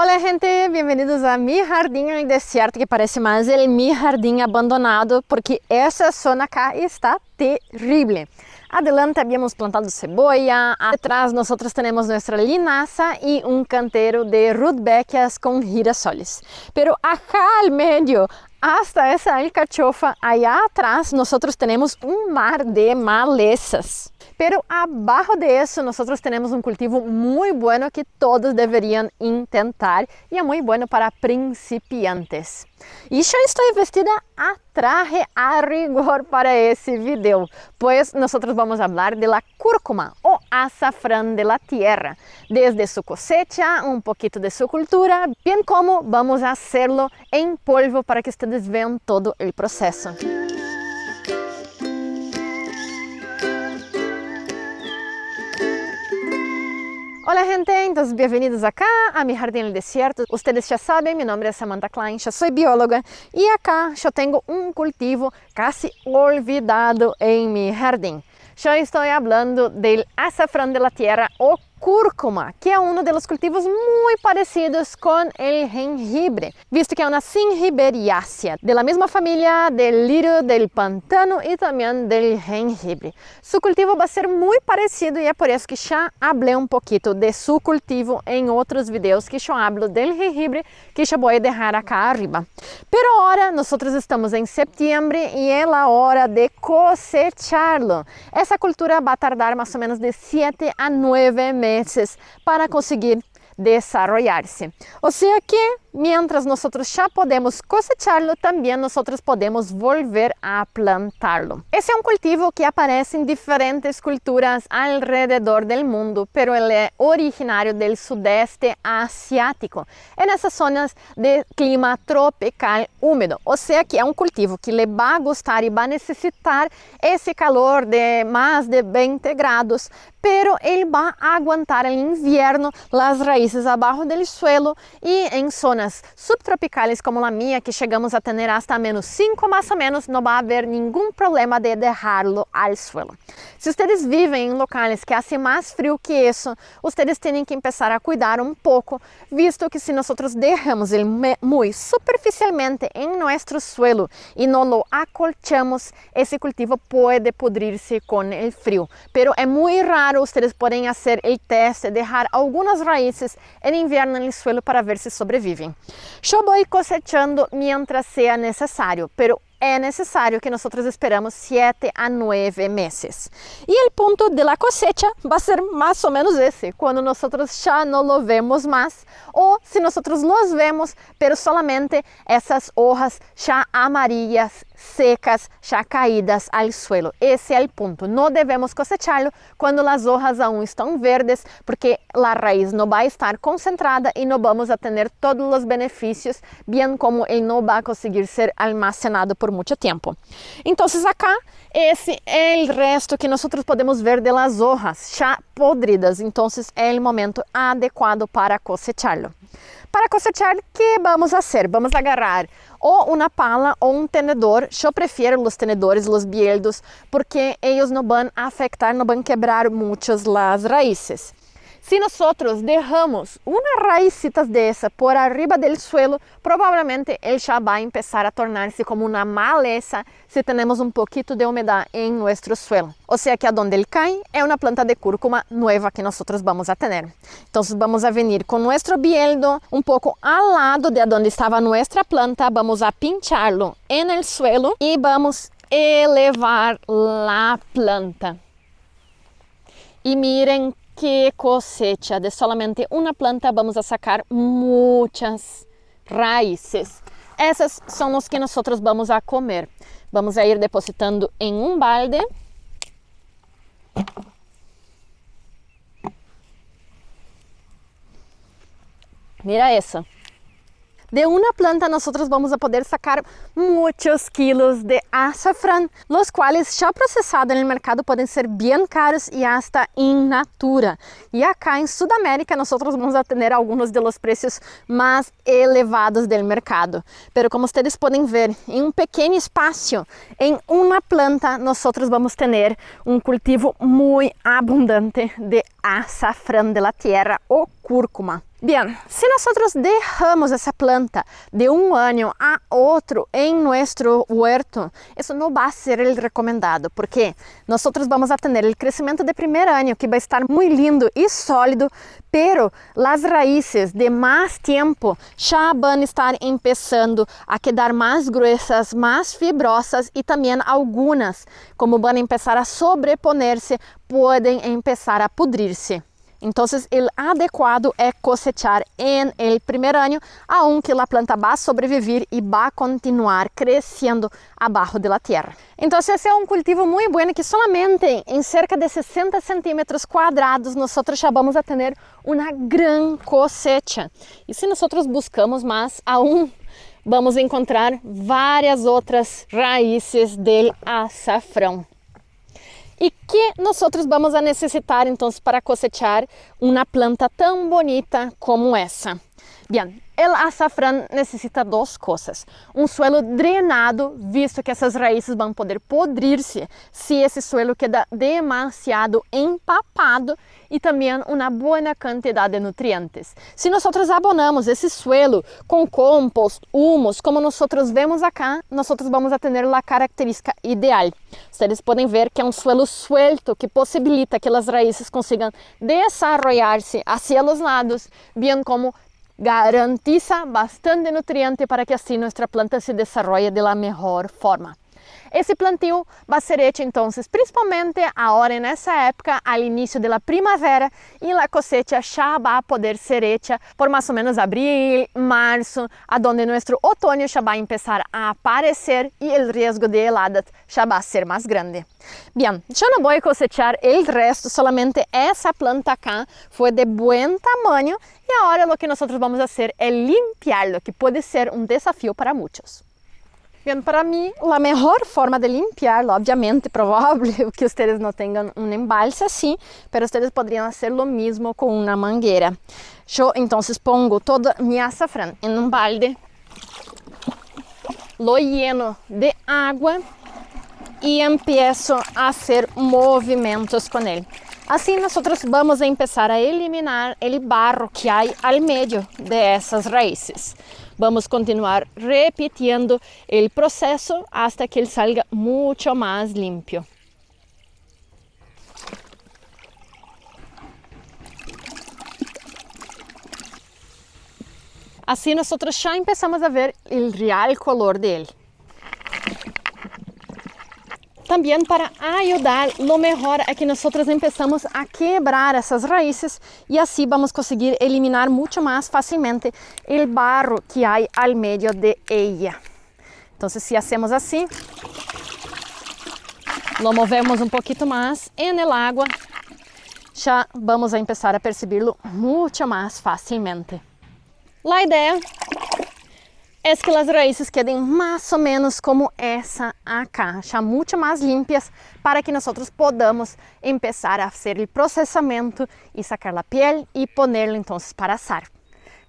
Hola gente, bienvenidos a mi jardín en el desierto, que parece más el mi jardín abandonado porque esa zona acá está terrible. Adelante habíamos plantado cebolla, detrás nosotros tenemos nuestra linaza y un cantero de rudbeckias con girasoles. Pero acá al medio, hasta esa alcachofa, allá atrás nosotros tenemos un mar de malezas. Pero abajo de eso nosotros tenemos un cultivo muy bueno que todos deberían intentar y es muy bueno para principiantes. Y yo estoy vestida a traje a rigor para ese video, pues nosotros vamos a hablar de la cúrcuma o azafrán de la tierra, desde su cosecha, un poquito de su cultura, bien como vamos a hacerlo en polvo para que ustedes vean todo el proceso. Hola gente, entonces bienvenidos acá a mi jardín en el desierto. Ustedes ya saben, mi nombre es Samantha Klein, yo soy bióloga y acá yo tengo un cultivo casi olvidado en mi jardín. Yo estoy hablando del azafrán de la tierra o cúrcuma, que es uno de los cultivos muy parecidos con el jengibre, visto que es una zingiberiácea, de la misma familia del lirio del pantano y también del jengibre. Su cultivo va a ser muy parecido y es por eso que ya hablé un poquito de su cultivo en otros videos que yo hablo del jengibre, que yo voy a dejar acá arriba. Pero ahora nosotros estamos en septiembre y es la hora de cosecharlo. Esa cultura va a tardar más o menos de 7 a 9 meses para conseguir desarrollarse. O sea que mientras nosotros ya podemos cosecharlo, también nosotros podemos volver a plantarlo. Ese es un cultivo que aparece en diferentes culturas alrededor del mundo, pero él es originario del sudeste asiático, en esas zonas de clima tropical húmedo. O sea que es un cultivo que le va a gustar y va a necesitar ese calor de más de 20 grados, pero él va a aguantar el invierno, las raíces abajo del suelo y en zonas subtropicales como la mía, que chegamos a tener hasta -5 más o menos, no va a haber ningún problema de dejarlo al suelo. Si ustedes viven en locales que hace más frío que eso, ustedes tienen que empezar a cuidar un poco, visto que si nosotros dejamos él muy superficialmente en nuestro suelo y no lo acolchamos, ese cultivo puede pudrirse con el frío. Pero es muy raro, ustedes pueden hacer el test, dejar algunas raíces en invierno en el suelo para ver si sobreviven. Yo voy cosechando mientras sea necesario, pero es necesario que nosotros esperamos 7 a 9 meses. Y el punto de la cosecha va a ser más o menos ese, cuando nosotros ya no lo vemos más, o si nosotros los vemos, pero solamente esas hojas ya amarillas, secas, ya caídas al suelo. Ese es el punto. No debemos cosecharlo cuando las hojas aún están verdes, porque la raíz no va a estar concentrada y no vamos a tener todos los beneficios, bien como él no va a conseguir ser almacenado por mucho tiempo. Entonces acá, ese es el resto que nosotros podemos ver de las hojas ya podridas. Entonces es el momento adecuado para cosecharlo. Para cosechar, ¿qué vamos a hacer? Vamos a agarrar o una pala o un tenedor. Yo prefiero los tenedores, los bieldos, porque ellos no van a afectar, no van a quebrar muchas las raíces. Si nosotros dejamos unas raícitas de esa por arriba del suelo, probablemente él ya va a empezar a tornarse como una maleza si tenemos un poquito de humedad en nuestro suelo. O sea que a donde él cae es una planta de cúrcuma nueva que nosotros vamos a tener. Entonces vamos a venir con nuestro bieldo un poco al lado de donde estaba nuestra planta, vamos a pincharlo en el suelo y vamos a elevar la planta. Y miren que cosecha, de solamente una planta vamos a sacar muchas raíces. Esas son las que nosotros vamos a comer. Vamos a ir depositando en un balde. Mira eso. De una planta nosotros vamos a poder sacar muchos kilos de azafrán, los cuales ya procesados en el mercado pueden ser bien caros y hasta in natura. Y acá en Sudamérica nosotros vamos a tener algunos de los precios más elevados del mercado. Pero como ustedes pueden ver, en un pequeño espacio, en una planta, nosotros vamos a tener un cultivo muy abundante de azafrán de la tierra o cúrcuma. Bien, si nosotros dejamos esa planta de un año a otro en nuestro huerto, eso no va a ser el recomendado, porque nosotros vamos a tener el crecimiento de primer año que va a estar muy lindo y sólido, pero las raíces de más tiempo ya van a estar empezando a quedar más gruesas, más fibrosas y también algunas, como van a empezar a sobreponerse, pueden empezar a pudrirse. Entonces, el adecuado es cosechar en el primer año, aunque la planta va a sobrevivir y va a continuar creciendo abajo de la tierra. Entonces, ese es un cultivo muy bueno que solamente en cerca de 60 centímetros cuadrados nosotros ya vamos a tener una gran cosecha. Y si nosotros buscamos más aún, vamos a encontrar varias otras raíces del azafrán. ¿Y qué nosotros vamos a necesitar entonces para cosechar una planta tan bonita como esa? Bien, el azafrán necesita dos cosas. Un suelo drenado, visto que esas raíces van a poder podrirse si ese suelo queda demasiado empapado, y también una buena cantidad de nutrientes. Si nosotros abonamos ese suelo con compost, humus, como nosotros vemos acá, nosotros vamos a tener la característica ideal. Ustedes pueden ver que es un suelo suelto que posibilita que las raíces consigan desarrollarse hacia los lados, bien como garantiza bastante nutriente para que así nuestra planta se desarrolle de la mejor forma. Esse plantio vai ser hecho entonces principalmente ahora en esa época al inicio de la primavera, y la cosecha ya va a poder ser hecha por más o menos abril, marzo, a donde nuestro otoño ya va a empezar a aparecer y el riesgo de heladas ya va a ser más grande. Bien, yo no voy a cosechar el resto, solamente esa planta acá fue de buen tamaño, y ahora lo que nosotros vamos a hacer es limpiarlo, que puede ser un desafío para muchos. Bien, para mí la mejor forma de limpiarlo, obviamente probable que ustedes no tengan un embalse así, pero ustedes podrían hacer lo mismo con una manguera. Yo entonces pongo todo mi azafrán en un balde, lo lleno de agua y empiezo a hacer movimientos con él. Así nosotros vamos a empezar a eliminar el barro que hay al medio de esas raíces. Vamos a continuar repitiendo el proceso hasta que él salga mucho más limpio. Así nosotros ya empezamos a ver el real color de él. También para ayudar, lo mejor es que nosotros empezamos a quebrar esas raíces y así vamos a conseguir eliminar mucho más fácilmente el barro que hay al medio de ella. Entonces, si hacemos así, lo movemos un poquito más en el agua, ya vamos a empezar a percibirlo mucho más fácilmente. La idea es que las raíces queden más o menos como esa acá, ya mucho más limpias, para que nosotros podamos empezar a hacer el procesamiento y sacar la piel y ponerlo entonces para asar.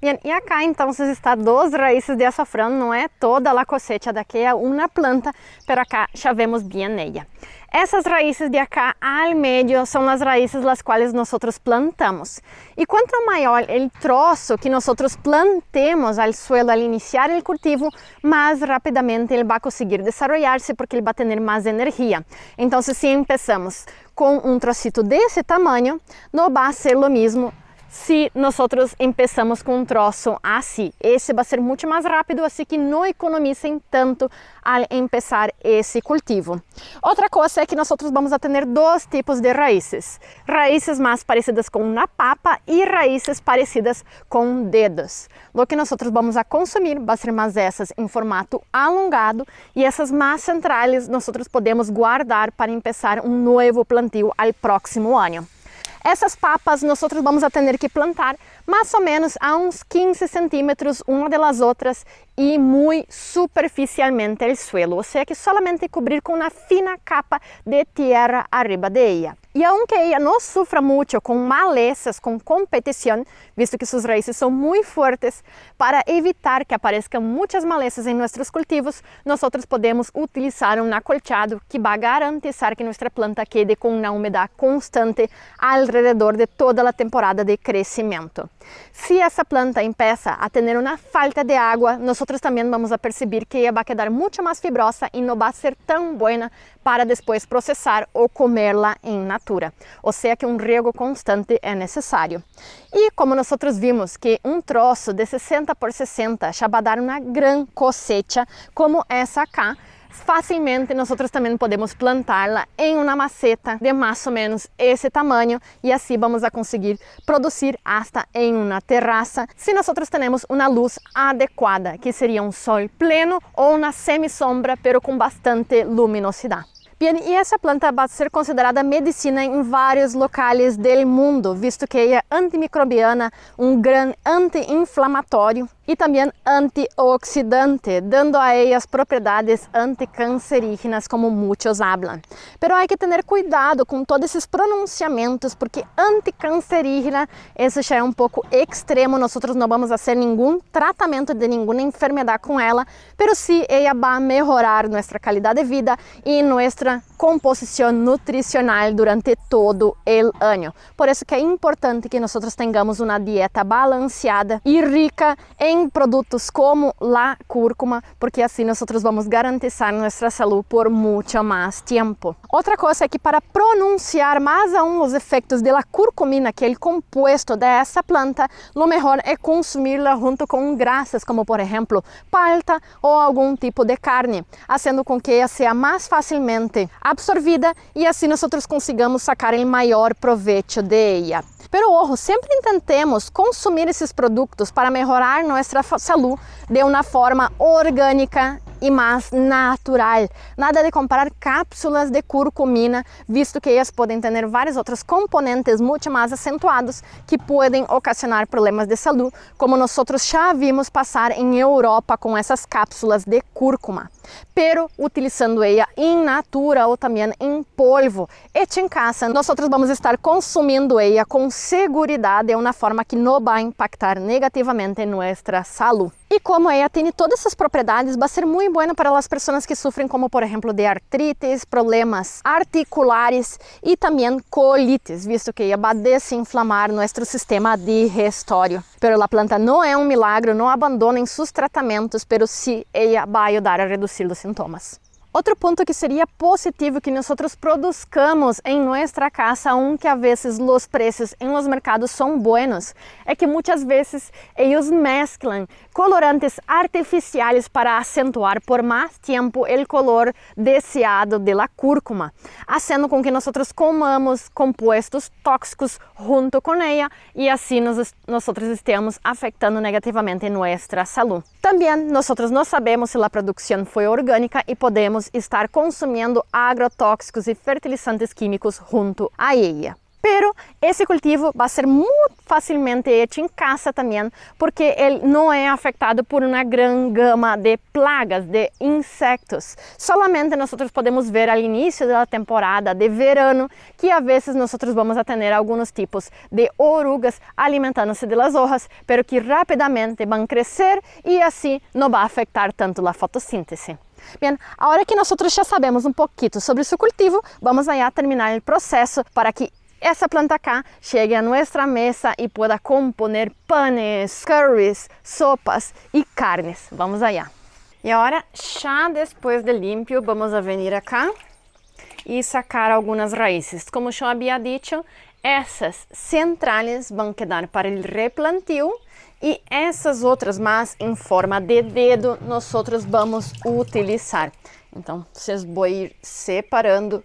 Bien, y acá entonces está dos raíces de azafrán, no es toda la cosecha de aquella una planta, pero acá ya vemos bien ella. Essas raíces de acá al medio son las raíces las cuales nosotros plantamos. Y cuanto mayor el trozo que nosotros plantemos al suelo al iniciar el cultivo, más rápidamente él va a conseguir desarrollarse porque él va a tener más energía. Entonces, si empezamos con un trocito de ese tamaño, no va a ser lo mismo si nosotros empezamos con un trozo así. Ese va a ser mucho más rápido, así que no economicen tanto al empezar ese cultivo. Otra cosa es que nosotros vamos a tener dos tipos de raíces. Raíces más parecidas con una papa y raíces parecidas con dedos. Lo que nosotros vamos a consumir va a ser más de esas en formato alongado, y esas más centrales nosotros podemos guardar para empezar un nuevo plantio al próximo año. Essas papas nosotros vamos a tener que plantar más o menos a uns 15 centímetros una de las otras y muy superficialmente el suelo, o sea que solamente cubrir con una fina capa de tierra arriba de ella. Y aunque ella no sufra mucho con malezas, con competición, visto que sus raíces son muy fuertes, para evitar que aparezcan muchas malezas en nuestros cultivos, nosotros podemos utilizar un acolchado que va a garantizar que nuestra planta quede con una humedad constante alrededor de toda la temporada de crecimiento. Si esa planta empieza a tener una falta de agua, nosotros también vamos a percibir que ella va a quedar mucho más fibrosa y no va a ser tan buena para después procesar o comerla en natura. O sea que un riego constante es necesario. Y como nosotros vimos que un trozo de 60 por 60 ya va a dar una gran cosecha como esa acá, fácilmente nosotros también podemos plantarla en una maceta de más o menos ese tamaño y así vamos a conseguir producir hasta en una terraza si nosotros tenemos una luz adecuada, que sería un sol pleno o una semisombra pero con bastante luminosidad. Bien, y essa planta va a ser considerada medicina em vários locais do mundo, visto que ela é antimicrobiana, um grande anti-inflamatório e também antioxidante, dando a ella as propriedades anticancerígenas, como muitos hablan. Pero hay que tener cuidado com todos esses pronunciamentos, porque anticancerígena, isso já é um pouco extremo, nós não vamos fazer nenhum tratamento de nenhuma enfermidade com ela, pero sim, ela vai melhorar nossa qualidade de vida e nossa composição nutricional durante todo o ano. Por isso que é importante que nós tenhamos uma dieta balanceada e rica em produtos como a cúrcuma, porque assim nós vamos garantizar nossa saúde por muito mais tempo. Outra coisa é que para pronunciar mais aún os efeitos da curcumina, que é o composto dessa planta, o melhor é consumi-la junto com grasas, como por exemplo palta ou algum tipo de carne, fazendo com que ela seja mais facilmente absorvida e assim nós consigamos sacar o maior proveito de ela. Pero ojo, sempre tentemos consumir esses produtos para melhorar nossa saúde de uma forma orgânica e mais natural. Nada de comprar cápsulas de curcumina, visto que elas podem ter vários outros componentes muito mais acentuados que podem ocasionar problemas de saúde, como nós já vimos passar em Europa com essas cápsulas de cúrcuma. Pero utilizando ela in natura ou também em polvo, hecha em casa, nós vamos estar consumindo ela com segurança de uma forma que não vai impactar negativamente nossa saúde. E como ela tem todas essas propriedades, vai ser muito bueno para as pessoas que sofrem, como por exemplo de artrites, problemas articulares e também colites, visto que ela vai desinflamar nosso sistema digestório. Pero a planta não é um milagre, não abandonem seus tratamentos, pero sim ela vai ajudar a reduzir os sintomas. Outro ponto que seria positivo que nós produzcamos em nossa casa, aunque a vezes os preços em los mercados são buenos, é que muitas vezes eles mesclam colorantes artificiais para acentuar por mais tempo o color deseado de la cúrcuma, fazendo com que nós comamos compostos tóxicos junto com ela e assim nós estamos afetando negativamente nossa saúde. Também nós não sabemos se a produção foi orgânica e podemos estar consumindo agrotóxicos e fertilizantes químicos junto a ella. Pero esse cultivo vai ser muito facilmente feito em casa também, porque ele não é afetado por uma grande gama de plagas, de insectos. Solamente nós podemos ver ao início da temporada de verano que às vezes nós vamos a ter alguns tipos de orugas alimentando-se das hojas, pero que rapidamente vão crescer e assim não vai afetar tanto a fotossíntese. Bem, agora que nós já sabemos um pouquinho sobre o cultivo, vamos a terminar o processo para que essa planta acá chegue a nossa mesa e pueda componer panes, curries, sopas e carnes. Vamos allá. E agora, já depois de limpio, vamos a venir acá e sacar algumas raízes. Como eu havia dito, essas centrais vão quedar para o replantio e essas outras mais em forma de dedo nós vamos utilizar. Então, vocês vão ir separando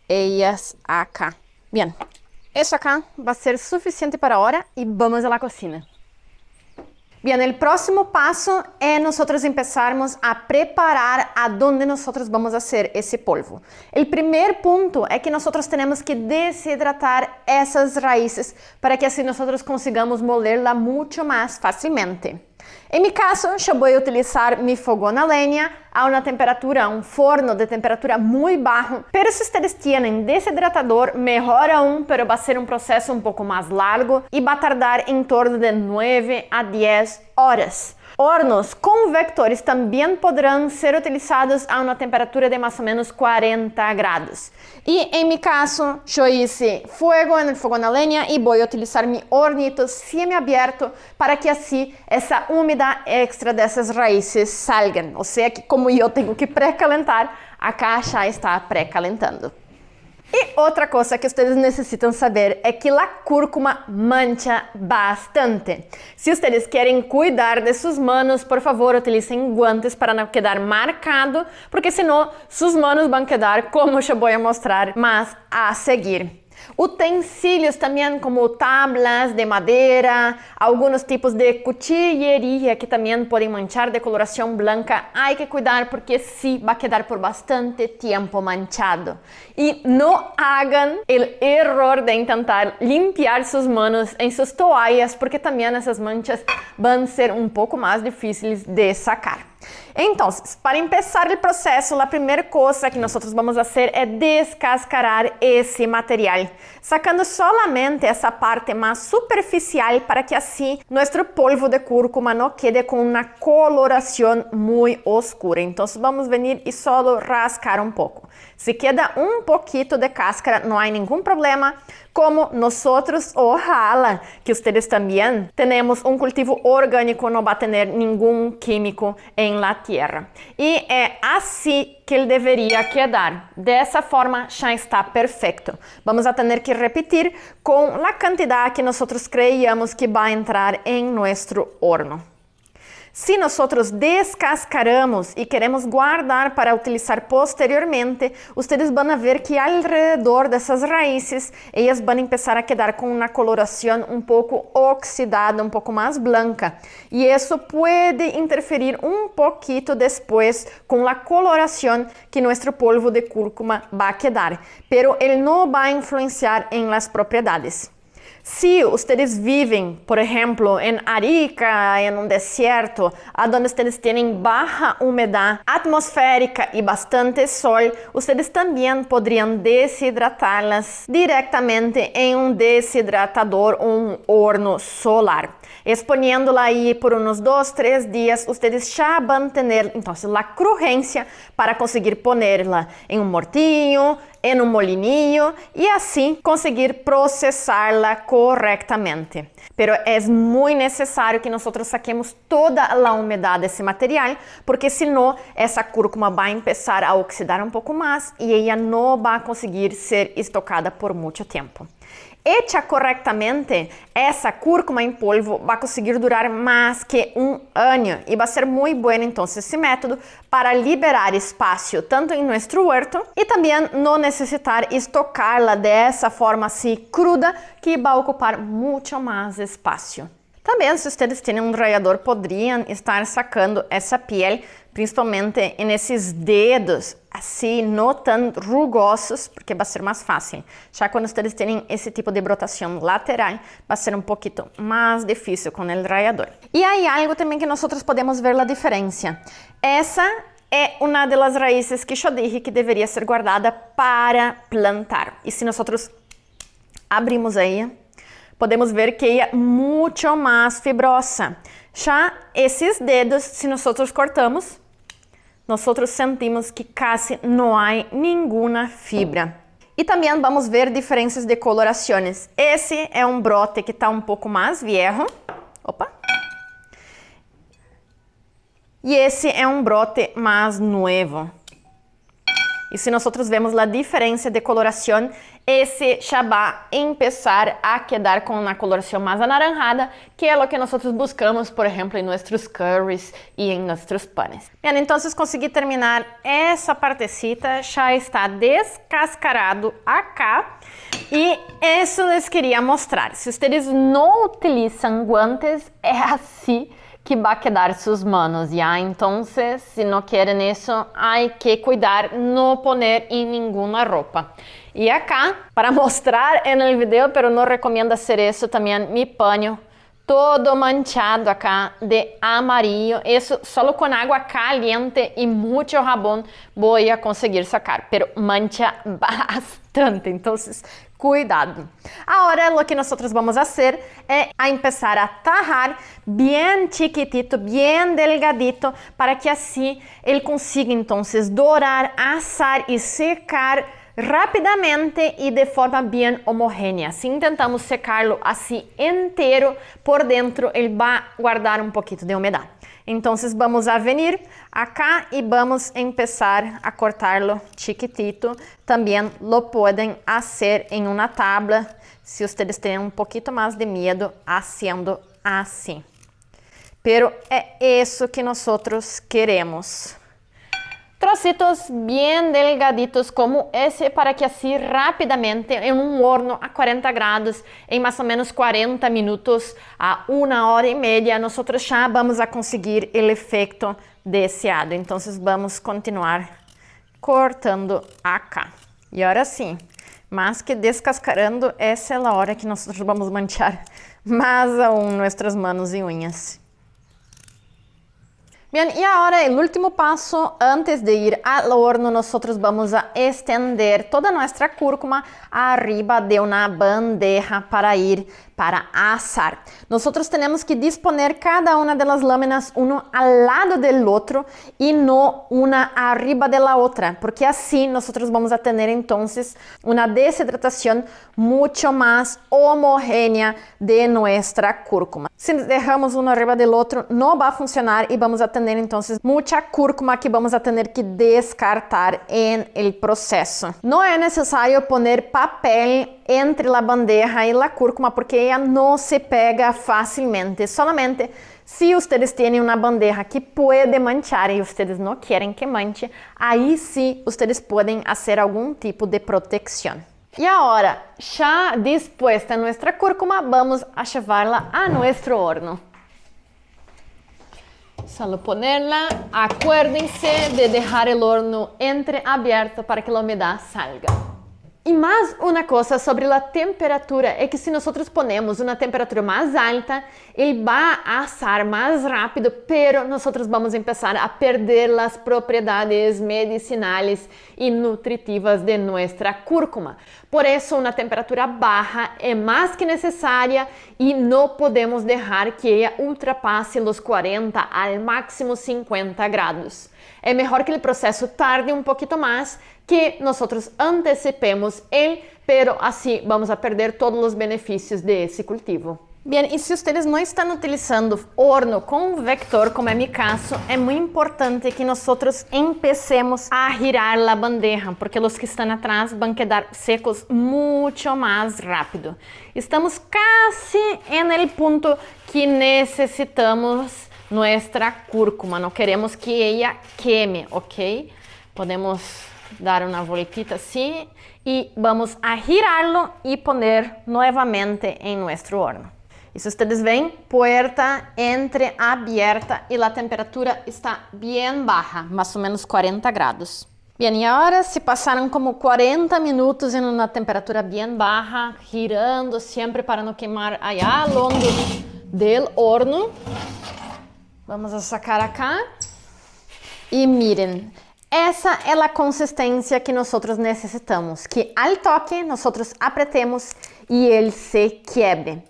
elas acá. Bem, isso acá vai ser suficiente para agora e vamos à cocina. Bem, o próximo passo é nós começarmos a preparar aonde nós vamos fazer esse polvo. O primeiro ponto é que nós temos que desidratar essas raízes para que assim nós consigamos molerla muito mais facilmente. En mi caso, yo voy a utilizar mi fogón a leña a una temperatura, un forno de temperatura muy bajo, pero si ustedes tienen deshidratador, mejor aún, pero va a ser un proceso un poco más largo y va a tardar en torno de 9 a 10 horas. Hornos convectores também poderão ser utilizados a uma temperatura de mais ou menos 40 graus. E em meu caso, eu hice fuego no fogão a lenha e vou utilizar meu hornito semi-aberto para que assim essa umidade extra dessas raízes salgam. Ou seja, que como eu tenho que pré-calentar, a caixa está pré-calentando. E outra coisa que vocês necessitam saber é que a cúrcuma mancha bastante. Se vocês querem cuidar de suas manos, por favor, utilizem guantes para não quedar marcado, porque senão suas manos vão quedar como eu vou mostrar mais a seguir. Utensílios também como tablas de madeira, alguns tipos de cuchillería que também podem manchar de coloração branca. Há que cuidar porque sim, vai quedar por bastante tempo manchado. E não hagam o erro de tentar limpar suas manos em suas toalhas, porque também essas manchas vão ser um pouco mais difíceis de sacar. Então, para começar o processo, a primeira coisa que nós vamos fazer é descascarar esse material, sacando solamente essa parte mais superficial para que assim nosso polvo de cúrcuma não quede com uma coloração muito oscura. Então, vamos vir e só rascar um pouco. Se queda um pouquinho de cáscara, não há nenhum problema. Como nós, ojalá que vocês também temos um cultivo orgânico, não vai ter nenhum químico em la tierra. E é assim que ele deveria quedar. Dessa forma já está perfeito. Vamos a ter que repetir com a quantidade que nós creíamos que vai entrar em nosso horno. Se nós descascaramos e queremos guardar para utilizar posteriormente, vocês vão ver que ao redor dessas raízes, elas vão começar a quedar com uma coloração um pouco oxidada, um pouco mais branca. E isso pode interferir um pouquinho depois com a coloração que nosso polvo de cúrcuma vai quedar, pero ele não vai influenciar em las propriedades. Se vocês vivem, por exemplo, em Arica, em um deserto, onde vocês têm baixa umidade atmosférica e bastante sol, vocês também poderiam desidratá-las diretamente em um desidratador ou um horno solar. Exponiendo-la aí por uns 2, 3 dias, vocês já vão ter, então, a crujência para conseguir pôr-la em um mortinho, em um molininho e assim conseguir processá-la corretamente. Pero é muito necessário que nós saquemos toda a umidade desse material, porque senão essa cúrcuma vai começar a oxidar um pouco mais e ela não vai conseguir ser estocada por muito tempo. Hecha corretamente, essa cúrcuma em polvo vai conseguir durar mais que um ano e vai ser muito bom, então, esse método para liberar espaço tanto em nosso huerto e também não necessitar estocá-la dessa forma assim cruda que vai ocupar muito mais espaço. Também, se vocês têm um rallador, poderiam estar sacando essa pele, principalmente nesses dedos, assim, não tão rugosos, porque vai ser mais fácil. Já quando vocês têm esse tipo de brotação lateral, vai ser um pouquinho mais difícil com o rallador. E há algo também que nós podemos ver a diferença. Essa é uma das raízes que eu disse que deveria ser guardada para plantar. E se nós abrimos aí, podemos ver que é muito mais fibrosa. Já esses dedos, se nós cortamos, nós sentimos que quase não há nenhuma fibra. E também vamos ver diferenças de colorações. Esse é um brote que está um pouco mais viejo. Opa! E esse é um brote mais novo. E se nós vemos a diferença de coloração, esse já vai começar a quedar com uma coloração mais anaranjada, que é o que nós buscamos, por exemplo, em nossos curries e em nossos panes. Bem, então, consegui terminar essa partecita, já está descascarado acá. E isso les queria mostrar. Se vocês não utilizam guantes, é assim que vai quedar suas manos, já? Então, se não querem isso, há que cuidar, não pôr em nenhuma roupa. E acá, para mostrar no vídeo, pero não recomendo fazer isso, também me ponho todo manchado acá de amarillo. Eso solo con agua caliente y mucho jabón voy a conseguir sacar, pero mancha bastante, entonces cuidado. Ahora lo que nosotros vamos a hacer es a empezar a tajar bien chiquitito, bien delgadito, para que así él consiga entonces dorar, asar y secar rápidamente y de forma bien homogénea. Si intentamos secarlo así entero, por dentro él va a guardar un poquito de humedad. Entonces vamos a venir acá y vamos a empezar a cortarlo chiquitito. También lo pueden hacer en una tabla, si ustedes tienen un poquito más de miedo haciendo así. Pero es eso que nosotros queremos. Trocitos bien delgaditos como ese, para que así rápidamente en un horno a 40 grados, en más o menos 40 minutos a 1 hora y media, nosotros ya vamos a conseguir el efecto deseado. Entonces vamos a continuar cortando acá. Y ahora sí, más que descascarando, esa es la hora que nosotros vamos a manchar más aún nuestras manos y uñas. Bien, y ahora el último paso, antes de ir al horno, nosotros vamos a extender toda nuestra cúrcuma arriba de una bandeja para ir para asar. Nosotros tenemos que disponer cada una de las láminas uno al lado del otro y no una arriba de la otra, porque así nosotros vamos a tener entonces una deshidratación mucho más homogénea de nuestra cúrcuma. Si dejamos uno arriba del otro, no va a funcionar y vamos a tener entonces mucha cúrcuma que vamos a tener que descartar en el proceso. No es necesario poner papel entre la bandeja y la cúrcuma, porque ella no se pega fácilmente. Solamente si ustedes tienen una bandeja que puede manchar y ustedes no quieren que manche, ahí sí ustedes pueden hacer algún tipo de protección. Y ahora, ya dispuesta nuestra cúrcuma, vamos a llevarla a nuestro horno. Solo ponerla. Acuérdense de dejar el horno entreabierto para que la humedad salga. E mais uma coisa sobre a temperatura é que se nós ponemos uma temperatura mais alta, ele vai assar mais rápido, pero nós vamos começar a perder as propriedades medicinais e nutritivas de nossa cúrcuma. Por isso, uma temperatura baixa é mais que necessária e não podemos deixar que ela ultrapasse os 40 ao máximo 50 graus. É melhor que o processo tarde um pouquinho mais, que nós antecipemos ele, pero assim vamos a perder todos os benefícios desse cultivo. Bem, e se vocês não estão utilizando horno convector, como é meu caso, é muito importante que nós empecemos a girar a bandeja, porque os que estão atrás vão quedar secos muito mais rápido. Estamos quase no ponto que necessitamos nossa cúrcuma, não queremos que ela queime, ok? Podemos dar uma voltita assim e vamos a girarlo e poner novamente em nosso horno. E se vocês veem, porta entreabierta e a temperatura está bem baixa, mais ou menos 40 graus. Bem, e agora se passaram como 40 minutos em uma temperatura bem baixa, girando sempre para não queimar allá longo del horno. Vamos a sacar acá e miren, essa é a consistência que nós necessitamos, que al toque nós apretemos e ele se quebre.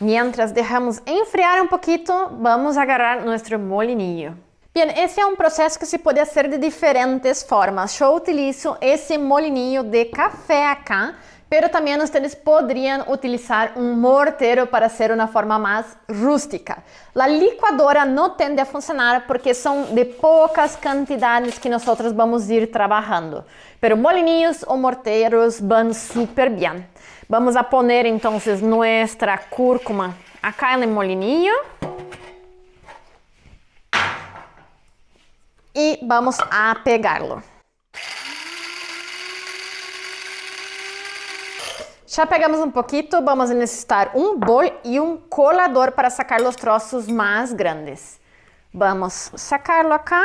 Mientras deixamos enfriar um pouquinho, vamos agarrar nosso molinillo. Bem, esse é um processo que se pode fazer de diferentes formas. Eu utilizo esse molinillo de café acá, pero também vocês poderiam utilizar um morteiro para ser uma forma mais rústica. A licuadora não tende a funcionar porque são de poucas quantidades que nós vamos ir trabalhando. Pero molinillos ou morteiros vão super bem. Vamos a poner entonces nuestra cúrcuma acá en el molinillo y vamos a pegarlo. Já pegamos um pouquinho, vamos necessitar um bol e um colador para sacar os troços mais grandes. Vamos sacarlo acá,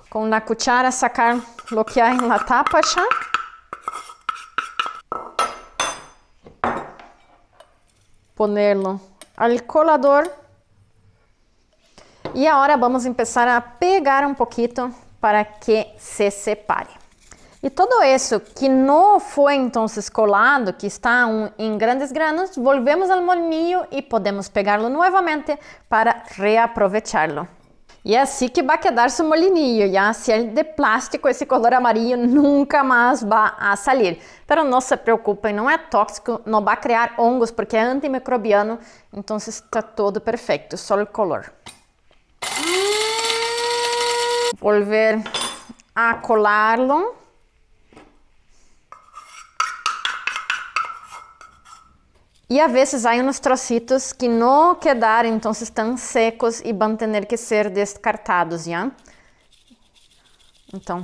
com uma cuchara sacar lo que há em la tapa já. Ponerlo al colador. E agora vamos começar a pegar pouquinho para que se separe. E todo isso que não foi então colado, que está em grandes granos, volvemos ao molinho e podemos pegarlo novamente para reaproveitarlo. E é assim que vai quedar seu molinillo, já? Se é de plástico, esse color amarillo nunca mais vai a sair. Pero não se preocupem, não é tóxico, não vai criar hongos porque é antimicrobiano, então está todo perfeito, só o color. Volver a colarlo. E a vezes há uns trocitos que não quedaram, então estão secos e vão ter que ser descartados, já? Então,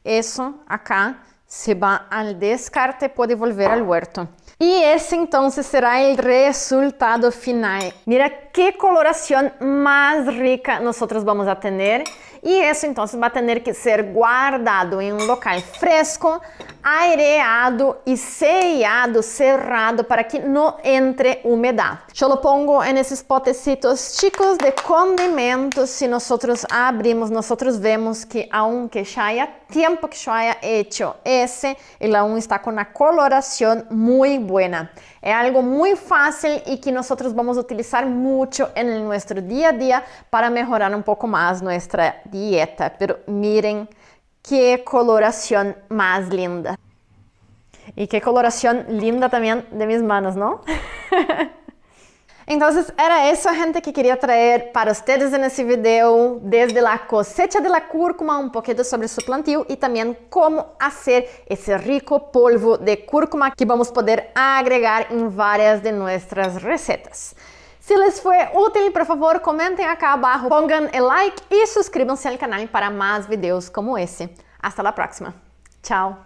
isso acá se vai ao descarte e pode volver ao huerto. E esse então será o resultado final. Mira que coloração mais rica nós vamos a ter. E isso então vai ter que ser guardado em um local fresco, aireado e sellado, cerrado para que não entre umidade. Eu lo pongo nesses potecitos chicos de condimentos. Se nós abrimos, nós vemos que aunque já há tempo que eu haya hecho esse, ele aún está com uma coloração muito boa. É algo muito fácil e que nós vamos utilizar muito em nosso dia a dia para melhorar um pouco mais nossa dieta. Pero miren que coloração mais linda. E que coloração linda também de minhas manos, não? Então, era isso, gente, que queria trazer para vocês nesse vídeo, desde a cosecha de la cúrcuma, um pouquinho sobre seu plantio e também como fazer esse rico polvo de cúrcuma que vamos poder agregar em várias de nossas receitas. Se les foi útil, por favor, comentem acá abaixo, pongan el like e suscríbanse ao canal para mais vídeos como esse. Hasta la próxima. Tchau!